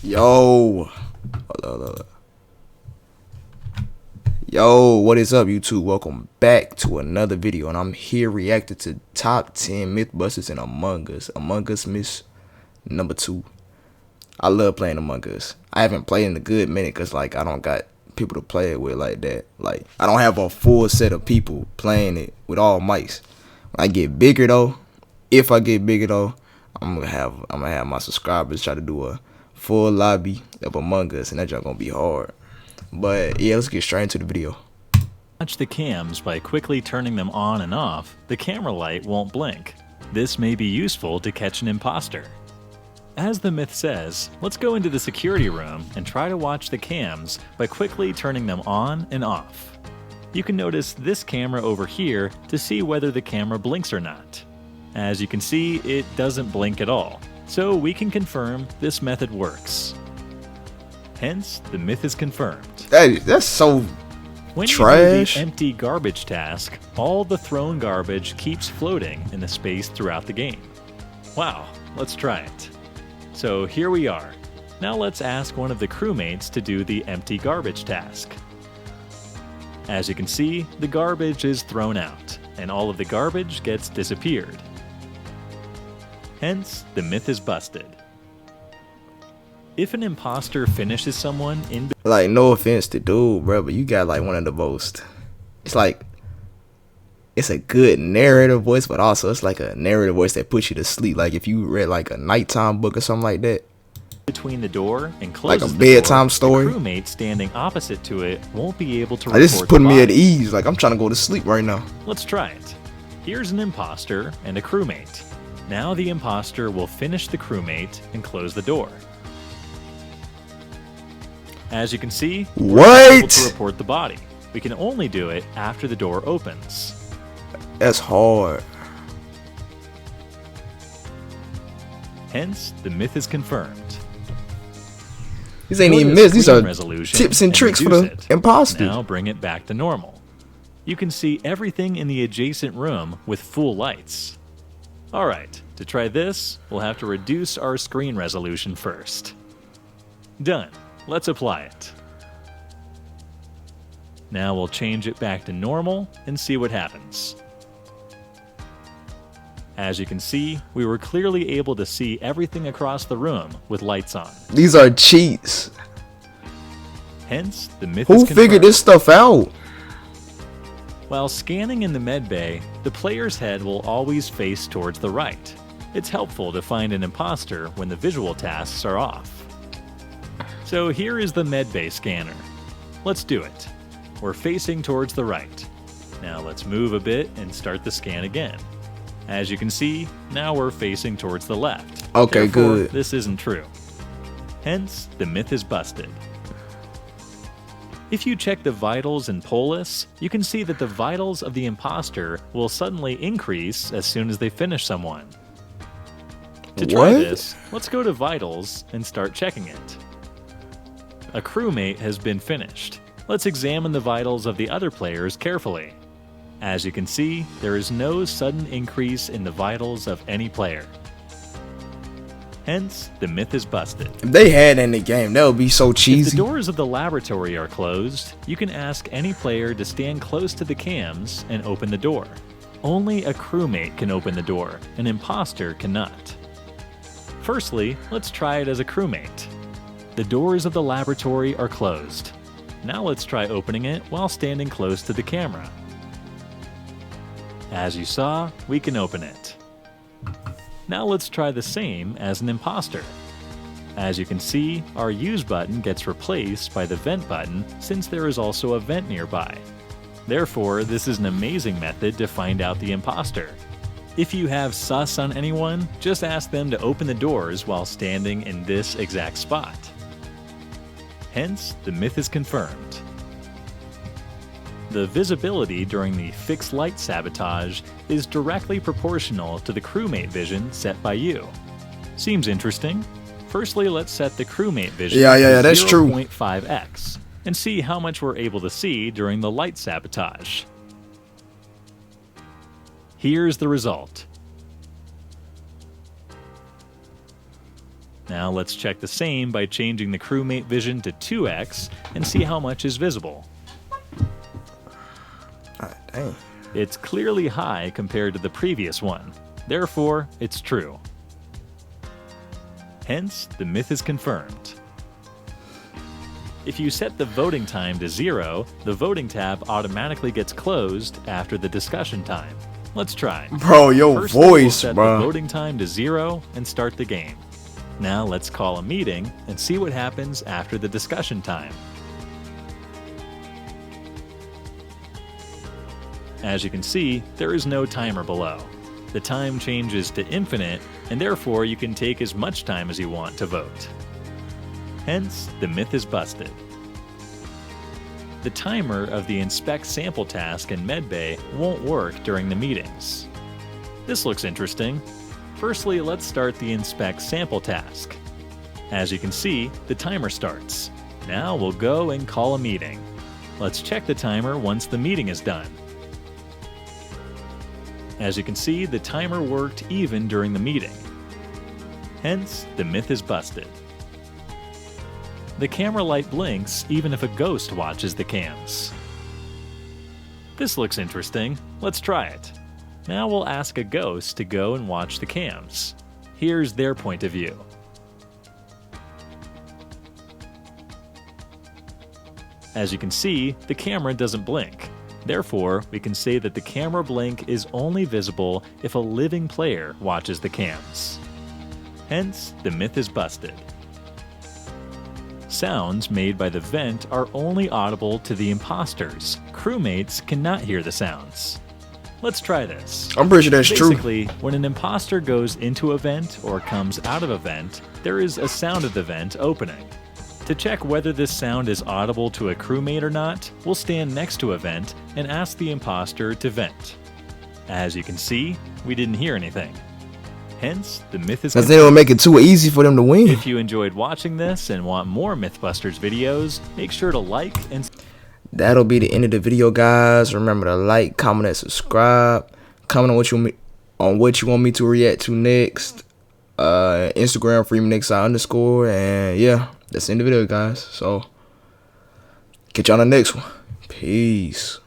Yo, hold up. Yo, what is up, YouTube? Welcome back to another video, and I'm here reacting to top 10 Mythbusters in Among Us. Among Us Myth number 2. I love playing Among Us. I haven't played in a good minute because, like, I don't got people to play it with like that. Like, I don't have a full set of people playing it with all mics. When I get bigger though, if I get bigger though, I'm gonna have my subscribers try to do a full lobby of Among Us, and that's just gonna be hard. But yeah, let's get straight into the video. Watch the cams by quickly turning them on and off. The camera light won't blink. This may be useful to catch an imposter. As the myth says, let's go into the security room and try to watch the cams by quickly turning them on and off. You can notice this camera over here to see whether the camera blinks or not. As you can see, it doesn't blink at all, so we can confirm this method works. Hence, the myth is confirmed. That's so when trash. you do the empty garbage task, all the thrown garbage keeps floating in the space throughout the game. Wow, let's try it. So here we are. Now let's ask one of the crewmates to do the empty garbage task. As you can see, the garbage is thrown out, and all of the garbage gets disappeared. Hence, the myth is busted. If an imposter finishes someone in... Like, no offense to dude, bro, but you got like one of the most... It's like... It's a good narrative voice, but also it's like a narrative voice that puts you to sleep. Like if you read like a nighttime book or something like that. Between the door and closes like a bedtime story. The crewmate standing opposite to it won't be able to like, this is report putting the me at body. ease. Like I'm trying to go to sleep right now. Let's try it. Here's an imposter and a crewmate. Now the imposter will finish the crewmate and close the door. As you can see, we're able to report the body. We can only do it after the door opens. That's hard. Hence, the myth is confirmed. These ain't even myths. These are tips and tricks for the imposter. Now bring it back to normal. You can see everything in the adjacent room with full lights. Alright, to try this, we'll have to reduce our screen resolution first. Done. Let's apply it. Now we'll change it back to normal and see what happens. As you can see, we were clearly able to see everything across the room with lights on. These are cheats. Hence, the myth is confirmed. Who figured this stuff out? While scanning in the medbay, the player's head will always face towards the right. It's helpful to find an imposter when the visual tasks are off. So here is the medbay scanner. Let's do it. We're facing towards the right. Now let's move a bit and start the scan again. As you can see, now we're facing towards the left. Okay, Therefore, good. This isn't true. Hence, the myth is busted. If you check the vitals in Polis, you can see that the vitals of the imposter will suddenly increase as soon as they finish someone. To try this, let's go to vitals and start checking it. A crewmate has been finished. Let's examine the vitals of the other players carefully. As you can see, there is no sudden increase in the vitals of any player. Hence, the myth is busted. If they had in the game, that would be so cheesy. If the doors of the laboratory are closed, you can ask any player to stand close to the cams and open the door. Only a crewmate can open the door, an imposter cannot. Firstly, let's try it as a crewmate. The doors of the laboratory are closed. Now let's try opening it while standing close to the camera. As you saw, we can open it. Now let's try the same as an imposter. As you can see, our use button gets replaced by the vent button since there is also a vent nearby. Therefore, this is an amazing method to find out the imposter. If you have sus on anyone, just ask them to open the doors while standing in this exact spot. Hence, the myth is confirmed. The visibility during the fixed light sabotage is directly proportional to the crewmate vision set by you. Seems interesting. Firstly, let's set the crewmate vision to that's true. 0.5x and see how much we're able to see during the light sabotage. Here's the result. Now let's check the same by changing the crewmate vision to 2x and see how much is visible. Dang. It's clearly high compared to the previous one. Therefore, it's true. Hence, the myth is confirmed. If you set the voting time to 0, the voting tab automatically gets closed after the discussion time. Let's try. Bro, your First, we'll voice, set bro. the voting time to 0 and start the game. Now let's call a meeting and see what happens after the discussion time. As you can see, there is no timer below. The time changes to infinite, and therefore you can take as much time as you want to vote. Hence, the myth is busted. The timer of the Inspect Sample task in Medbay won't work during the meetings. This looks interesting. Firstly, let's start the Inspect Sample task. As you can see, the timer starts. Now we'll go and call a meeting. Let's check the timer once the meeting is done. As you can see, the timer worked even during the meeting. Hence, the myth is busted. The camera light blinks even if a ghost watches the cams. This looks interesting. Let's try it. Now we'll ask a ghost to go and watch the cams. Here's their point of view. As you can see, the camera doesn't blink. Therefore, we can say that the camera blink is only visible if a living player watches the cams. Hence, the myth is busted. Sounds made by the vent are only audible to the imposters. Crewmates cannot hear the sounds. Let's try this. I'm pretty sure that's true. Basically, when an imposter goes into a vent or comes out of a vent, there is a sound of the vent opening. To check whether this sound is audible to a crewmate or not, we'll stand next to a vent and ask the imposter to vent. As you can see, we didn't hear anything. Hence, the myth is Because they don't make it too easy for them to win. If you enjoyed watching this and want more Mythbusters videos, make sure to like and... That'll be the end of the video, guys. Remember to like, comment, and subscribe. Comment on what you want me to react to next. Instagram _. And yeah, that's the end of the video, guys. So catch you on the next one. Peace.